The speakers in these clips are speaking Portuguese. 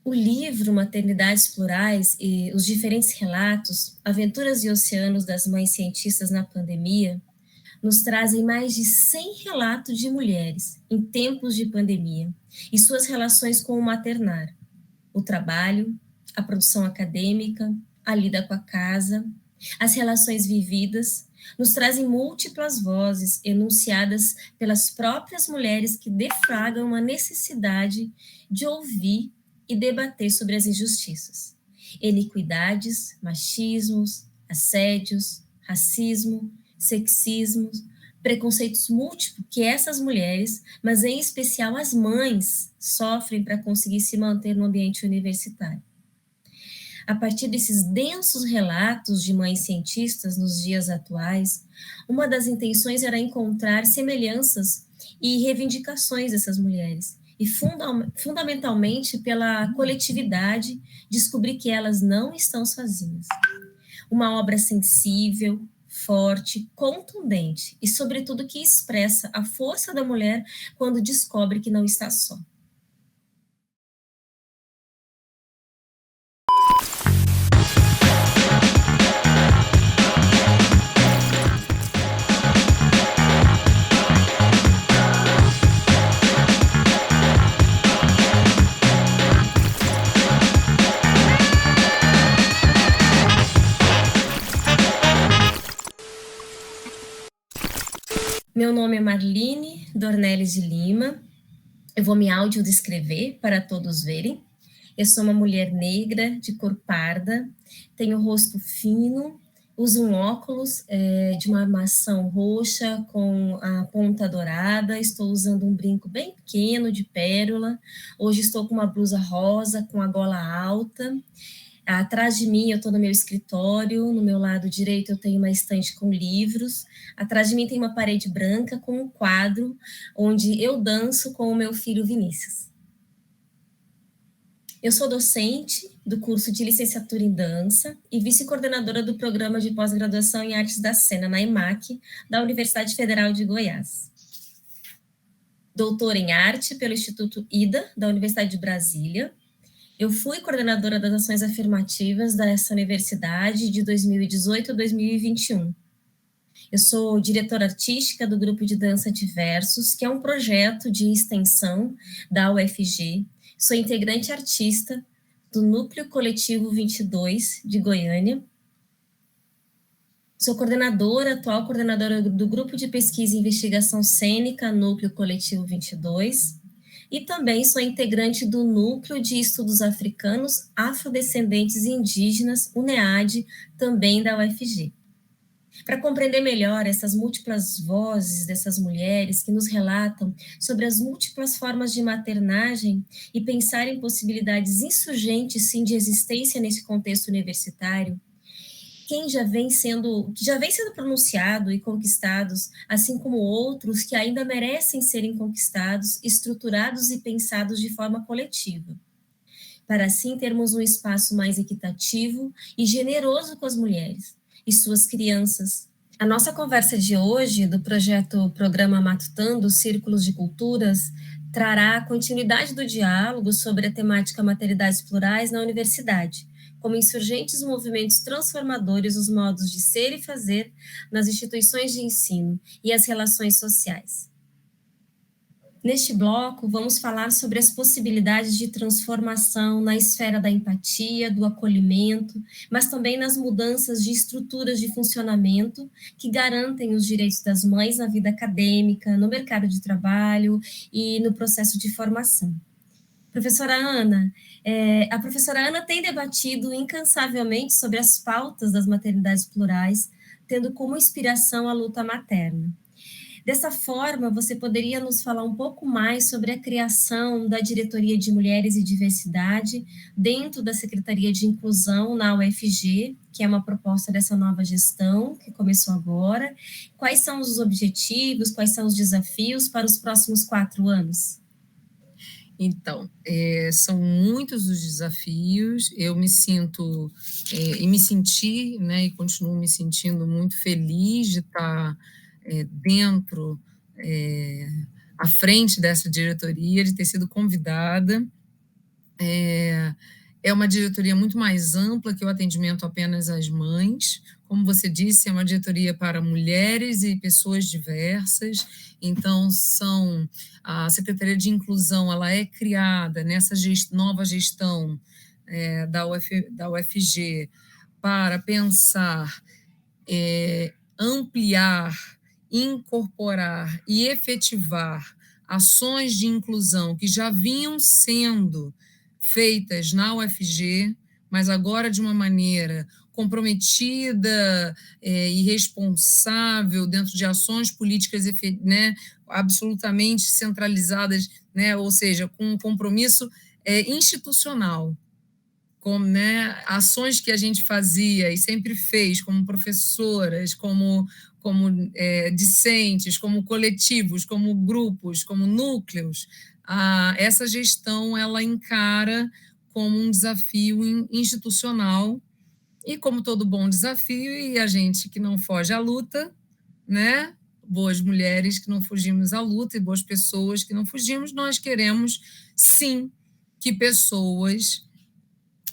O livro Maternidades Plurais e os diferentes relatos, Aventuras e Oceanos das Mães Cientistas na Pandemia, nos trazem mais de 100 relatos de mulheres em tempos de pandemia e suas relações com o maternar, o trabalho, a produção acadêmica, a lida com a casa, as relações vividas, nos trazem múltiplas vozes enunciadas pelas próprias mulheres que deflagram a necessidade de ouvir e debater sobre as injustiças, iniquidades, machismos, assédios, racismo, sexismos, preconceitos múltiplos que essas mulheres, mas em especial as mães, sofrem para conseguir se manter no ambiente universitário. A partir desses densos relatos de mães cientistas nos dias atuais, uma das intenções era encontrar semelhanças e reivindicações dessas mulheres, e fundamentalmente pela coletividade, descobrir que elas não estão sozinhas. Uma obra sensível, forte, contundente e, sobretudo, que expressa a força da mulher quando descobre que não está só. Meu nome é Marline Dornelles de Lima. Eu vou me audiodescrever para todos verem. Eu sou uma mulher negra, de cor parda, tenho rosto fino, uso um óculos de uma armação roxa com a ponta dourada, estou usando um brinco bem pequeno de pérola. Hoje estou com uma blusa rosa com a gola alta. Atrás de mim, eu estou no meu escritório, no meu lado direito eu tenho uma estante com livros, atrás de mim tem uma parede branca com um quadro onde eu danço com o meu filho Vinícius. Eu sou docente do curso de licenciatura em dança e vice-coordenadora do programa de pós-graduação em artes da cena, na EMAC, da Universidade Federal de Goiás. Doutora em arte pelo Instituto IDA, da Universidade de Brasília. Eu fui coordenadora das ações afirmativas dessa universidade de 2018 a 2021. Eu sou diretora artística do Grupo de Dança Diversos, que é um projeto de extensão da UFG. Sou integrante artista do Núcleo Coletivo 22 de Goiânia. Sou atual coordenadora do Grupo de Pesquisa e Investigação Cênica, Núcleo Coletivo 22. E também sou integrante do Núcleo de Estudos Africanos, Afrodescendentes e Indígenas, UNEAD, também da UFG. Para compreender melhor essas múltiplas vozes dessas mulheres que nos relatam sobre as múltiplas formas de maternagem e pensar em possibilidades insurgentes, sim, de existência nesse contexto universitário, que já vem sendo pronunciado e conquistados, assim como outros que ainda merecem serem conquistados, estruturados e pensados de forma coletiva, para assim termos um espaço mais equitativo e generoso com as mulheres e suas crianças. A nossa conversa de hoje, do projeto Programa Matutando, Círculos de Culturas, trará a continuidade do diálogo sobre a temática maternidades plurais na universidade, como insurgentes movimentos transformadores os modos de ser e fazer nas instituições de ensino e as relações sociais. Neste bloco, vamos falar sobre as possibilidades de transformação na esfera da empatia, do acolhimento, mas também nas mudanças de estruturas de funcionamento que garantem os direitos das mães na vida acadêmica, no mercado de trabalho e no processo de formação. Professora Ana, a professora Ana tem debatido incansavelmente sobre as pautas das maternidades plurais, tendo como inspiração a luta materna. Dessa forma, você poderia nos falar um pouco mais sobre a criação da Diretoria de Mulheres e Diversidade dentro da Secretaria de Inclusão na UFG, que é uma proposta dessa nova gestão que começou agora. Quais são os objetivos, quais são os desafios para os próximos 4 anos? Então, são muitos os desafios, eu me sinto, e me senti, né, e continuo me sentindo muito feliz de estar dentro, à frente dessa diretoria, de ter sido convidada. É uma diretoria muito mais ampla que o atendimento apenas às mães. Como você disse, é uma diretoria para mulheres e pessoas diversas. Então, a Secretaria de Inclusão ela é criada nessa nova gestão da UFG para pensar, ampliar, incorporar e efetivar ações de inclusão que já vinham sendo feitas na UFG, mas agora de uma maneira comprometida e responsável dentro de ações políticas, né, absolutamente centralizadas, né, ou seja, com um compromisso institucional, como, né, ações que a gente fazia e sempre fez como professoras, como discentes, como coletivos, como grupos, como núcleos. Essa gestão ela encara como um desafio institucional e, como todo bom desafio, e a gente que não foge à luta, né? Boas mulheres que não fugimos à luta e boas pessoas que não fugimos, nós queremos, sim, que pessoas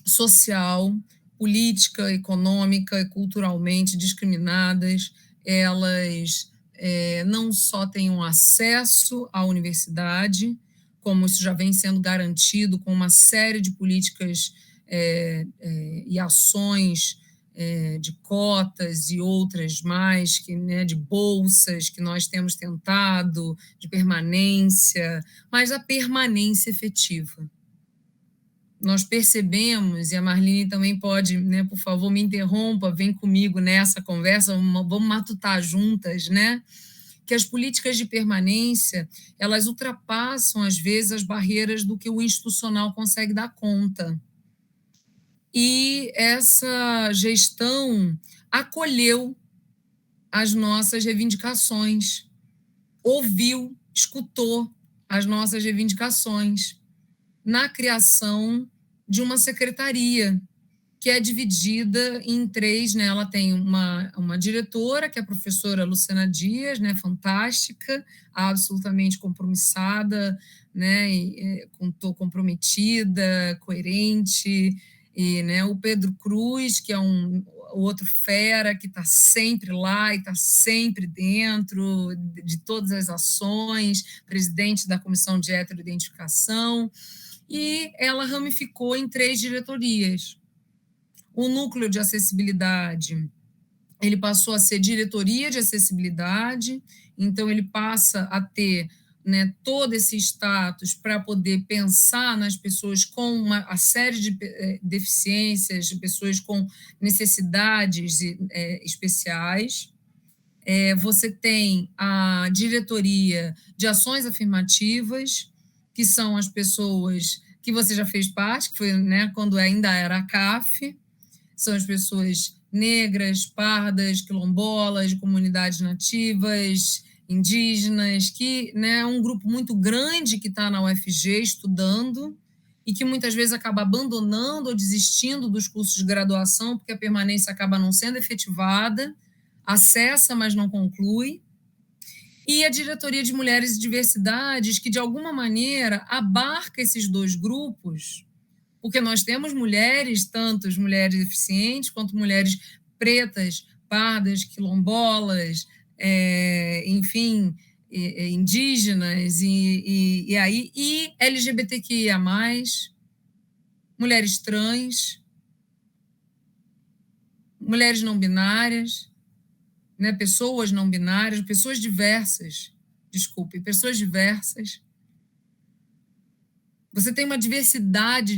social, política, econômica e culturalmente discriminadas, elas não só tenham acesso à universidade, como isso já vem sendo garantido com uma série de políticas e ações de cotas e outras mais, de bolsas que nós temos tentado, de permanência, mas a permanência efetiva. Nós percebemos, e a Marlene também pode, né, por favor, me interrompa, vem comigo nessa conversa, vamos matutar juntas, né, que as políticas de permanência, elas ultrapassam, às vezes, as barreiras do que o institucional consegue dar conta. E essa gestão acolheu as nossas reivindicações, ouviu, escutou as nossas reivindicações na criação de uma secretaria, que é dividida em três, né? Ela tem uma diretora, que é a professora Luciana Dias, né? Fantástica, absolutamente compromissada, né? Comprometida, coerente, e, né, o Pedro Cruz, que é o outro fera, que está sempre lá e está sempre dentro de todas as ações, presidente da Comissão de Heteroidentificação, e ela ramificou em 3 diretorias. O núcleo de acessibilidade, ele passou a ser diretoria de acessibilidade, então ele passa a ter, né, todo esse status para poder pensar nas pessoas com uma série de deficiências, de pessoas com necessidades especiais. Você tem a diretoria de ações afirmativas, que são as pessoas que você já fez parte, que foi, né, quando ainda era a CAF, são as pessoas negras, pardas, quilombolas, de comunidades nativas, indígenas, que, né, é um grupo muito grande que está na UFG estudando e que muitas vezes acaba abandonando ou desistindo dos cursos de graduação, porque a permanência acaba não sendo efetivada, acessa, mas não conclui. E a Diretoria de Mulheres e Diversidades, que, de alguma maneira, abarca esses 2 grupos, porque nós temos mulheres, tanto as mulheres deficientes, quanto mulheres pretas, pardas, quilombolas, enfim, indígenas, e LGBTQIA+, mulheres trans, mulheres não binárias, né, pessoas não binárias, pessoas diversas, pessoas diversas. Você tem uma diversidade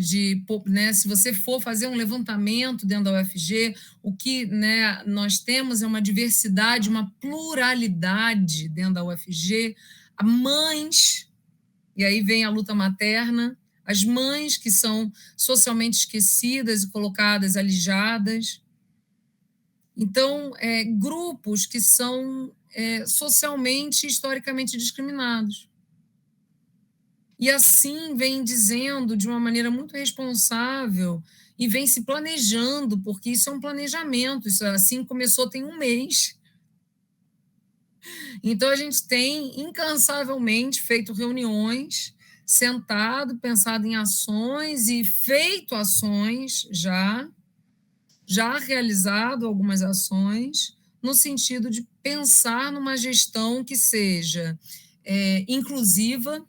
né, se você for fazer um levantamento dentro da UFG, o que, né, nós temos é uma diversidade, uma pluralidade dentro da UFG. Mães, e aí vem a luta materna, as mães que são socialmente esquecidas e colocadas alijadas. Então, grupos que são socialmente e historicamente discriminados. E assim vem dizendo de uma maneira muito responsável e vem se planejando, porque isso é um planejamento, isso assim começou tem 1 mês. Então, a gente tem incansavelmente feito reuniões, sentado, pensado em ações e feito ações já realizado algumas ações, no sentido de pensar numa gestão que seja inclusiva,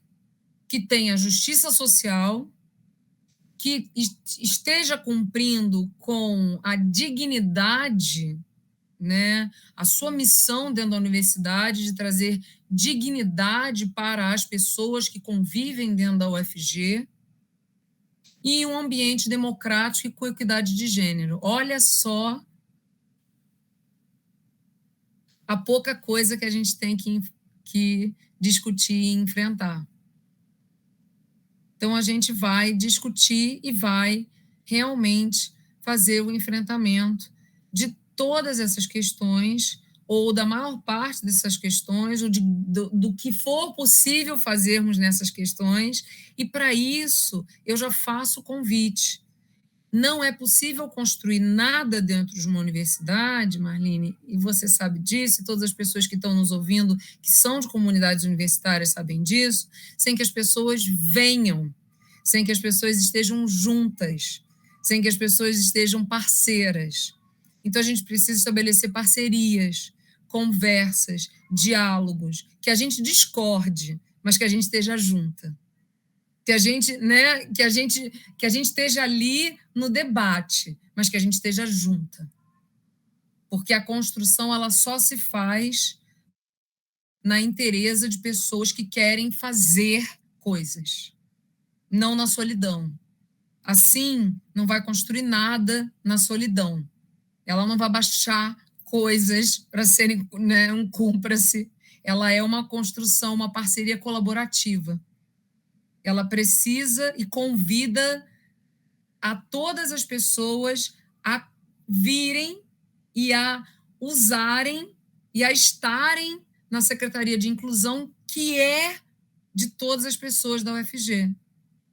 que tenha justiça social, que esteja cumprindo com a dignidade, né, a sua missão dentro da universidade de trazer dignidade para as pessoas que convivem dentro da UFG, e um ambiente democrático e com equidade de gênero. Olha só a pouca coisa que a gente tem que discutir e enfrentar. Então, a gente vai discutir e vai realmente fazer o enfrentamento de todas essas questões, ou da maior parte dessas questões, ou do que for possível fazermos nessas questões, e para isso eu já faço o convite. Não é possível construir nada dentro de uma universidade, Marlene, e você sabe disso, e todas as pessoas que estão nos ouvindo, que são de comunidades universitárias, sabem disso, sem que as pessoas venham, sem que as pessoas estejam juntas, sem que as pessoas estejam parceiras. Então, a gente precisa estabelecer parcerias, conversas, diálogos, que a gente discorde, mas que a gente esteja junta. Que a gente, né, que a gente esteja ali no debate, mas que a gente esteja junta. Porque a construção ela só se faz na inteireza de pessoas que querem fazer coisas, não na solidão. Assim, não vai construir nada na solidão. Ela não vai baixar coisas para serem, né, um cúmplice. Ela é uma construção, uma parceria colaborativa. Ela precisa e convida a todas as pessoas a virem e a usarem e a estarem na Secretaria de Inclusão, que é de todas as pessoas da UFG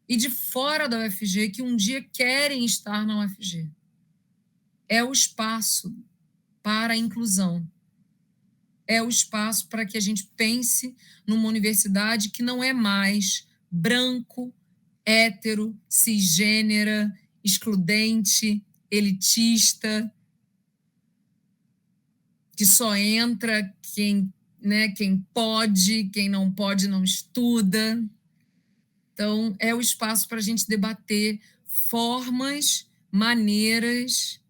e de fora da UFG que um dia querem estar na UFG. É o espaço para a inclusão. É o espaço para que a gente pense numa universidade que não é mais branco, hétero, cisgênera, excludente, elitista, que só entra quem pode, quem não pode não estuda. Então, é o espaço para a gente debater formas, maneiras,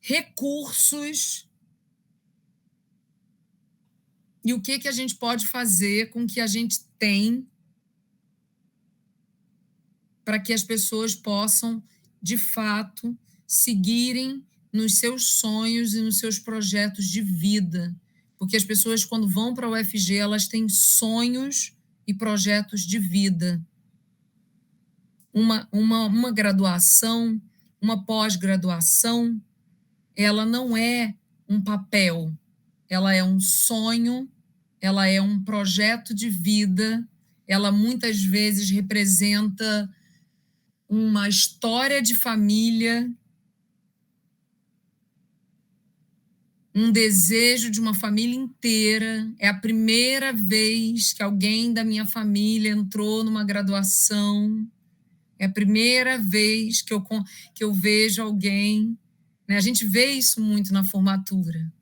recursos e o que a gente pode fazer com o que a gente tem para que as pessoas possam, de fato, seguirem nos seus sonhos e nos seus projetos de vida. Porque as pessoas, quando vão para a UFG, elas têm sonhos e projetos de vida. Uma graduação, uma pós-graduação, ela não é um papel, ela é um sonho, ela é um projeto de vida, ela muitas vezes representa uma história de família, um desejo de uma família inteira. É a primeira vez que alguém da minha família entrou numa graduação, é a primeira vez que eu vejo alguém, né? A gente vê isso muito na formatura.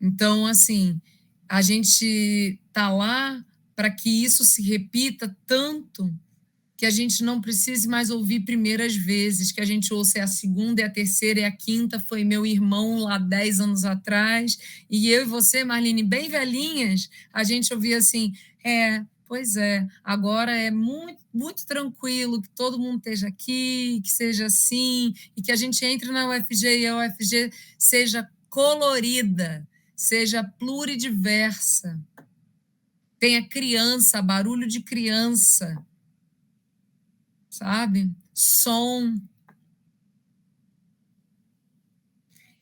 Então, assim, a gente está lá para que isso se repita tanto que a gente não precise mais ouvir primeiras vezes, que a gente ouça a segunda, e a terceira, e a quinta, foi meu irmão lá 10 anos atrás, e eu e você, Marlene, bem velhinhas, a gente ouvia assim, pois é, agora é muito, muito tranquilo que todo mundo esteja aqui, que seja assim, e que a gente entre na UFG e a UFG seja colorida, seja pluridiversa, tenha criança, barulho de criança, sabe? Som.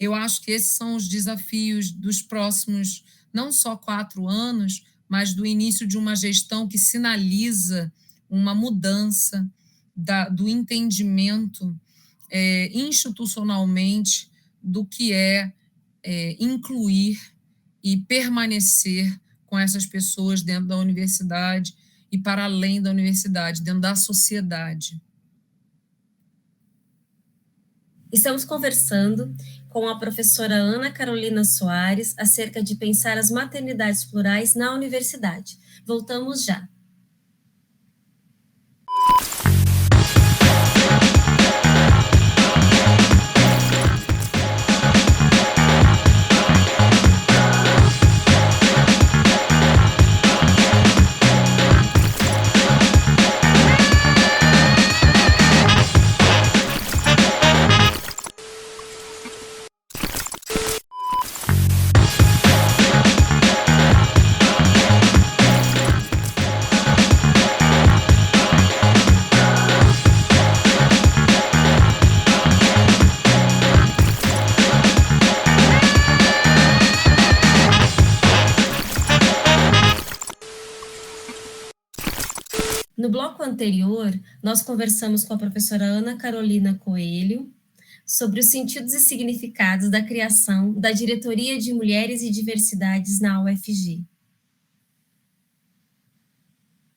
Eu acho que esses são os desafios dos próximos, não só 4 anos, mas do início de uma gestão que sinaliza uma mudança do entendimento institucionalmente do que é incluir e permanecer com essas pessoas dentro da universidade, e para além da universidade, dentro da sociedade. Estamos conversando com a professora Ana Carolina Soares acerca de pensar as maternidades plurais na universidade. Voltamos já. No bloco anterior, nós conversamos com a professora Ana Carolina Coelho sobre os sentidos e significados da criação da Diretoria de Mulheres e Diversidades na UFG.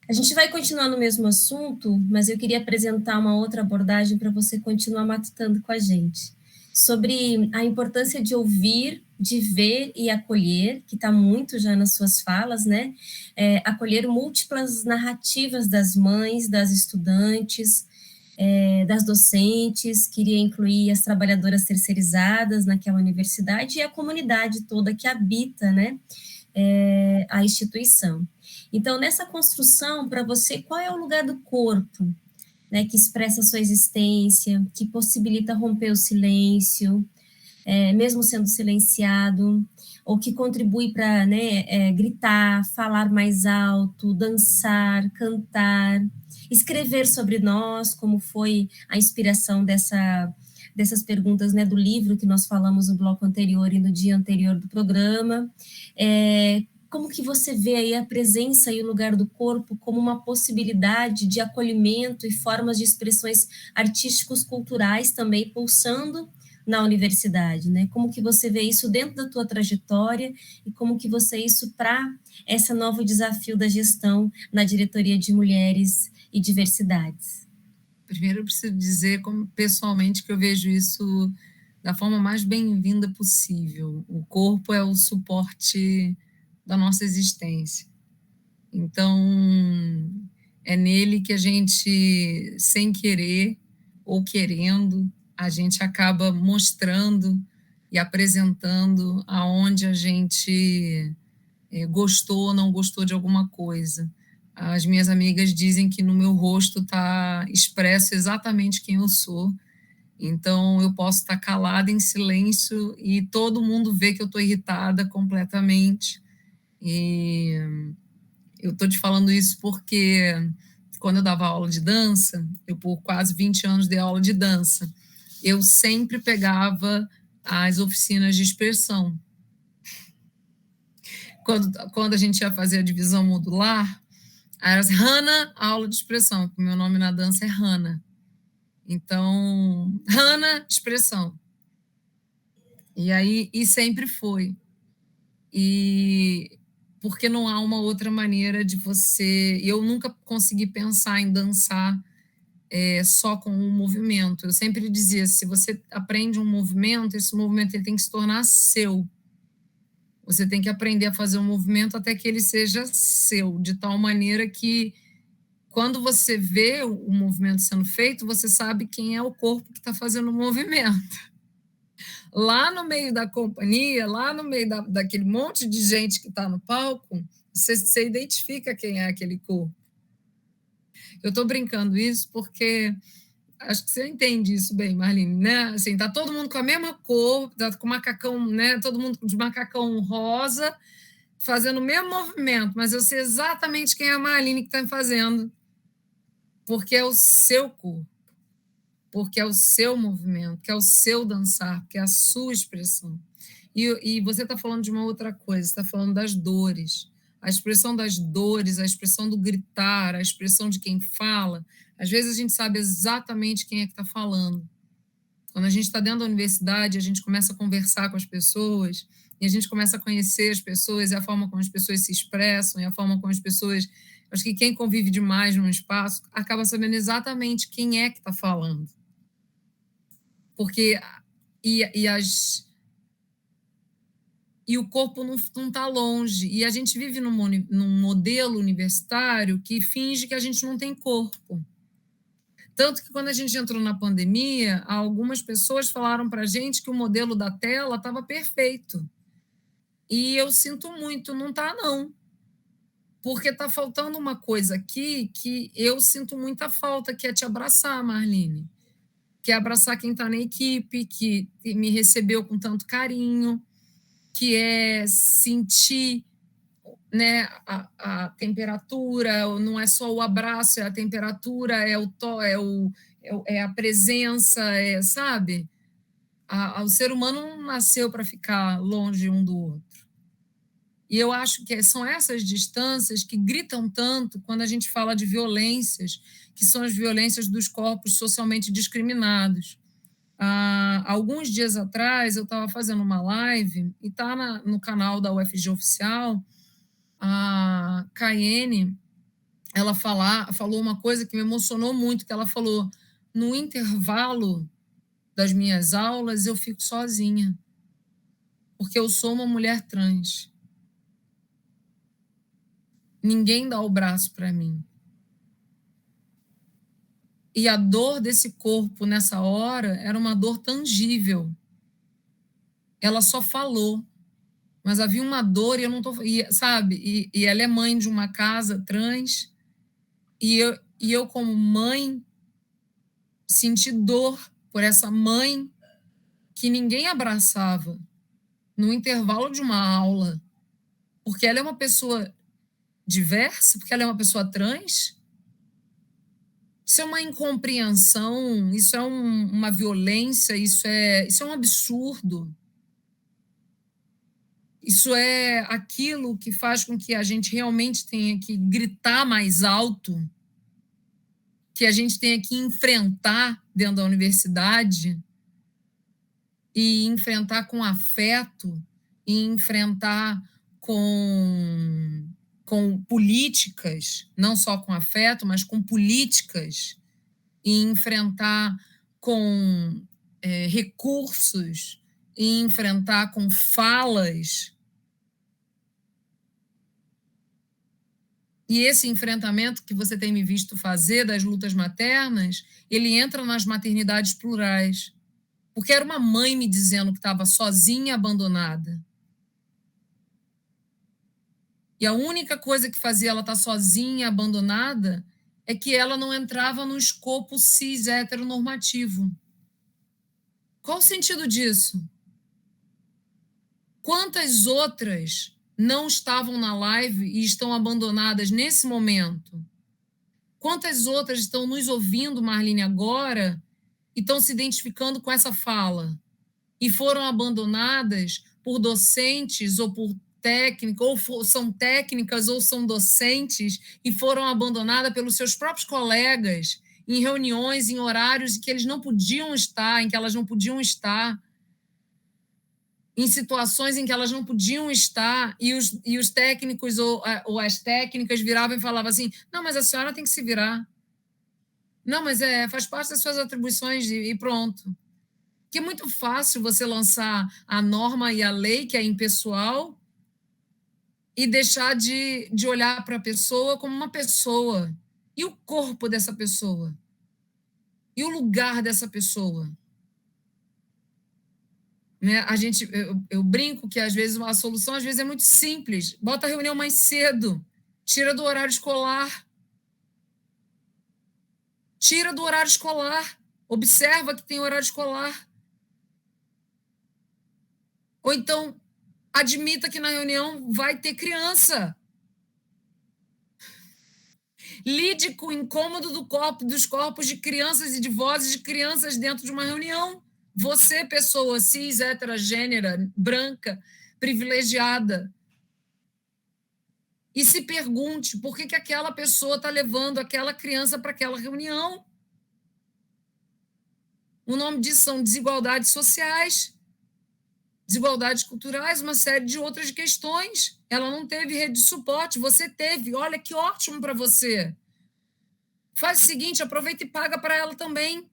A gente vai continuar no mesmo assunto, mas eu queria apresentar uma outra abordagem para você continuar matutando com a gente, sobre a importância de ouvir, de ver e acolher, que está muito já nas suas falas, né? Acolher múltiplas narrativas das mães, das estudantes, das docentes, queria incluir as trabalhadoras terceirizadas naquela universidade e a comunidade toda que habita, né, a instituição. Então, nessa construção, para você, qual é o lugar do corpo, né, que expressa a sua existência, que possibilita romper o silêncio, mesmo sendo silenciado, ou que contribui para, né, gritar, falar mais alto, dançar, cantar, escrever sobre nós, como foi a inspiração dessas perguntas, né, do livro que nós falamos no bloco anterior e no dia anterior do programa. Como que você vê aí a presença e o lugar do corpo como uma possibilidade de acolhimento e formas de expressões artísticos, culturais também pulsando na universidade, né? Como que você vê isso dentro da tua trajetória e como que você vê isso para esse novo desafio da gestão na Diretoria de Mulheres e Diversidades? Primeiro, eu preciso dizer, como pessoalmente, que eu vejo isso da forma mais bem-vinda possível. O corpo é o suporte da nossa existência. Então, é nele que a gente, sem querer ou querendo, a gente acaba mostrando e apresentando aonde a gente gostou ou não gostou de alguma coisa. As minhas amigas dizem que no meu rosto está expresso exatamente quem eu sou, então eu posso estar calada em silêncio e todo mundo vê que eu estou irritada completamente. E eu estou te falando isso porque quando eu dava aula de dança, eu por quase 20 anos dei aula de dança, eu sempre pegava as oficinas de expressão. Quando a gente ia fazer a divisão modular, era assim, Hannah, aula de expressão, porque o meu nome na dança é Hannah. Então, Hannah, expressão. E sempre foi. E porque não há uma outra maneira de você... Eu nunca consegui pensar em dançar só com um movimento. Eu sempre dizia, se você aprende um movimento, esse movimento ele tem que se tornar seu. Você tem que aprender a fazer um movimento até que ele seja seu, de tal maneira que, quando você vê o movimento sendo feito, você sabe quem é o corpo que está fazendo o movimento. Lá no meio da companhia, lá no meio daquele monte de gente que está no palco, você identifica quem é aquele corpo. Eu estou brincando isso porque acho que você entende isso bem, Marlene, né? Assim, tá todo mundo com a mesma cor, tá com macacão, né? Todo mundo de macacão rosa, fazendo o mesmo movimento, mas eu sei exatamente quem é a Marlene que está fazendo, porque é o seu corpo, porque é o seu movimento, que é o seu dançar, que é a sua expressão. E você está falando de uma outra coisa, está falando das dores, a expressão das dores, a expressão do gritar, a expressão de quem fala. Às vezes a gente sabe exatamente quem é que está falando. Quando a gente está dentro da universidade, a gente começa a conversar com as pessoas, e a gente começa a conhecer as pessoas, e a forma como as pessoas se expressam, e a forma como as pessoas Acho que quem convive demais num espaço acaba sabendo exatamente quem é que está falando. Porque e o corpo não está longe. E a gente vive num modelo universitário que finge que a gente não tem corpo. Tanto que, quando a gente entrou na pandemia, algumas pessoas falaram para a gente que o modelo da tela estava perfeito. E eu sinto muito, não está, não. Porque está faltando uma coisa aqui que eu sinto muita falta, que é te abraçar, Marline. Que é abraçar quem está na equipe, que me recebeu com tanto carinho, que é sentir, né, a temperatura, não é só o abraço, é a temperatura, é é a presença, sabe? O ser humano não nasceu para ficar longe um do outro. E eu acho que são essas distâncias que gritam tanto quando a gente fala de violências, que são as violências dos corpos socialmente discriminados. Alguns dias atrás, eu estava fazendo uma live, e está no canal da UFG Oficial, a Caiene, ela falou uma coisa que me emocionou muito, que ela falou: no intervalo das minhas aulas, eu fico sozinha, porque eu sou uma mulher trans. Ninguém dá o braço para mim. E a dor desse corpo nessa hora era uma dor tangível. Ela só falou, mas havia uma dor e eu não tô, sabe? E ela é mãe de uma casa trans, e eu como mãe senti dor por essa mãe que ninguém abraçava no intervalo de uma aula, porque ela é uma pessoa diversa, porque ela é uma pessoa trans. Isso é uma incompreensão, isso é uma violência, isso é um absurdo. Isso é aquilo que faz com que a gente realmente tenha que gritar mais alto, que a gente tenha que enfrentar dentro da universidade, e enfrentar com afeto, e enfrentar com políticas, não só com afeto, mas com políticas, e enfrentar com recursos, e enfrentar com falas. E esse enfrentamento que você tem me visto fazer das lutas maternas, ele entra nas maternidades plurais. Porque era uma mãe me dizendo que estava sozinha, abandonada. E a única coisa que fazia ela estar sozinha, abandonada, é que ela não entrava no escopo cis heteronormativo. Qual o sentido disso? Quantas outras não estavam na live e estão abandonadas nesse momento? Quantas outras estão nos ouvindo, Marline, agora, e estão se identificando com essa fala? E foram abandonadas por docentes ou por técnicos, ou são técnicas ou são docentes, e foram abandonadas pelos seus próprios colegas em reuniões, em horários em que eles não podiam estar, em que elas não podiam estar, em situações em que elas não podiam estar, e os técnicos ou as técnicas viravam e falavam assim: não, mas a senhora tem que se virar. Não, mas faz parte das suas atribuições e pronto. Que é muito fácil você lançar a norma e a lei, que é impessoal, e deixar de olhar para a pessoa como uma pessoa. E o corpo dessa pessoa? E o lugar dessa pessoa? Né? Eu brinco que, às vezes, a solução às vezes é muito simples. Bota a reunião mais cedo. Tira do horário escolar. Tira do horário escolar. Observa que tem horário escolar. Ou então, admita que na reunião vai ter criança. Lide com o incômodo dos corpos de crianças e de vozes de crianças dentro de uma reunião. Você, pessoa cis, heterogênea, branca, privilegiada. E se pergunte por que aquela pessoa está levando aquela criança para aquela reunião. O nome disso são desigualdades sociais. desigualdades culturais, uma série de outras questões. Ela não teve rede de suporte, você teve. Olha que ótimo para você. Faz o seguinte, aproveita e paga para ela também.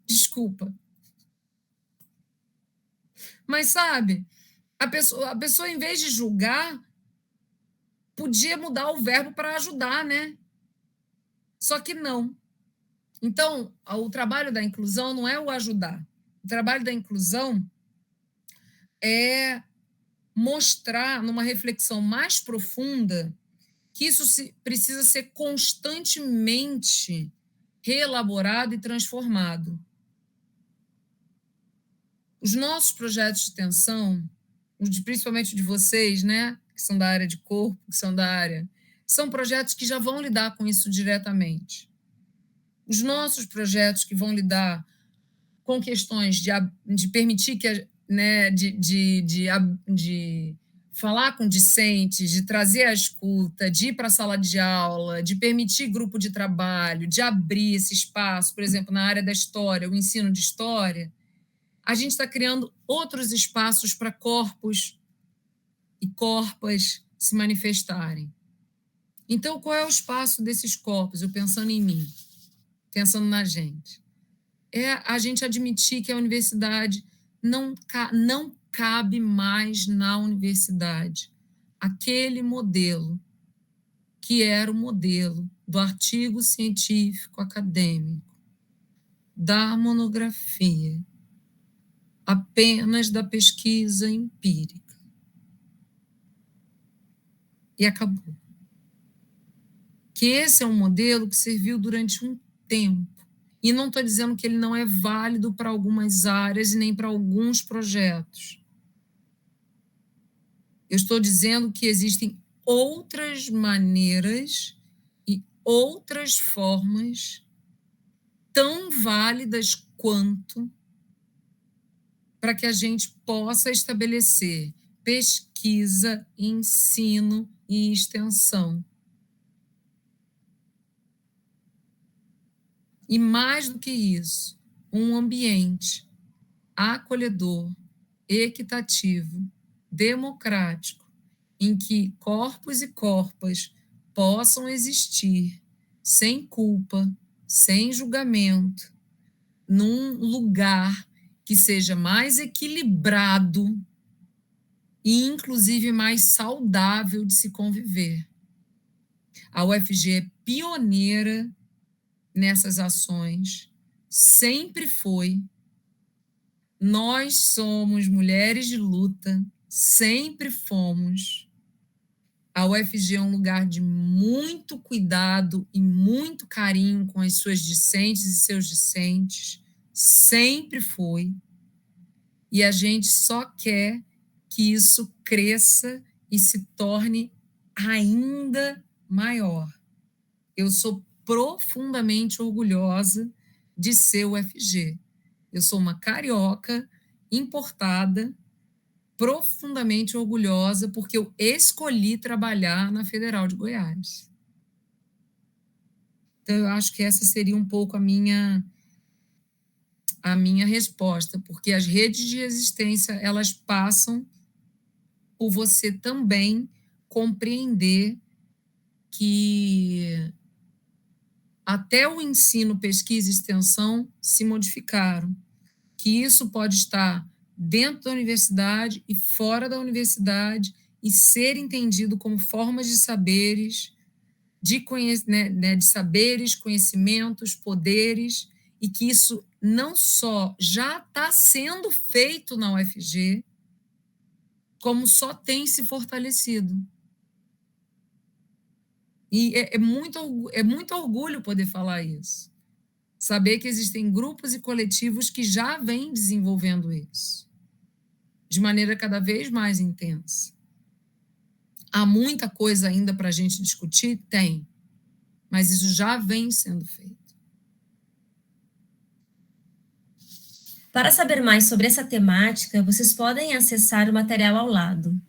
Desculpa. Mas, sabe, a pessoa, em vez de julgar, podia mudar o verbo para ajudar, né? Só que não. Então, o trabalho da inclusão não é o ajudar. O trabalho da inclusão é mostrar, numa reflexão mais profunda, que isso precisa ser constantemente reelaborado e transformado. Os nossos projetos de extensão, principalmente de vocês, né, que são da área de corpo, que são da área, são projetos que já vão lidar com isso diretamente. Os nossos projetos que vão lidar com questões de permitir que, né, de falar com discentes, de trazer a escuta, de ir para a sala de aula, de permitir grupo de trabalho, de abrir esse espaço, por exemplo, na área da história, o ensino de história, a gente está criando outros espaços para corpos e corpas se manifestarem. Então, qual é o espaço desses corpos? Eu pensando em mim, pensando na gente. É a gente admitir que a universidade não cabe mais na universidade. Aquele modelo que era o modelo do artigo científico acadêmico, da monografia, apenas da pesquisa empírica. E acabou. Que esse é um modelo que serviu durante um tempo. E não estou dizendo que ele não é válido para algumas áreas e nem para alguns projetos. Eu estou dizendo que existem outras maneiras e outras formas tão válidas quanto para que a gente possa estabelecer pesquisa, ensino e extensão. E mais do que isso, um ambiente acolhedor, equitativo, democrático, em que corpos e corpas possam existir sem culpa, sem julgamento, num lugar que seja mais equilibrado e, inclusive, mais saudável de se conviver. A UFG é pioneira nessas ações, sempre foi. Nós somos mulheres de luta, sempre fomos. A UFG é um lugar de muito cuidado e muito carinho com as suas discentes e seus discentes, sempre foi. E a gente só quer que isso cresça e se torne ainda maior. Eu sou profundamente orgulhosa de ser UFG. Eu sou uma carioca importada, profundamente orgulhosa, porque eu escolhi trabalhar na Federal de Goiás. Então, eu acho que essa seria um pouco a minha resposta, porque as redes de resistência, elas passam por você também compreender que até o ensino, pesquisa e extensão se modificaram, que isso pode estar dentro da universidade e fora da universidade e ser entendido como formas de saberes, de saberes, conhecimentos, poderes, e que isso não só já está sendo feito na UFG, como só tem se fortalecido. E é muito orgulho poder falar isso. Saber que existem grupos e coletivos que já vêm desenvolvendo isso, de maneira cada vez mais intensa. Há muita coisa ainda para a gente discutir? Tem. Mas isso já vem sendo feito. Para saber mais sobre essa temática, vocês podem acessar o material ao lado.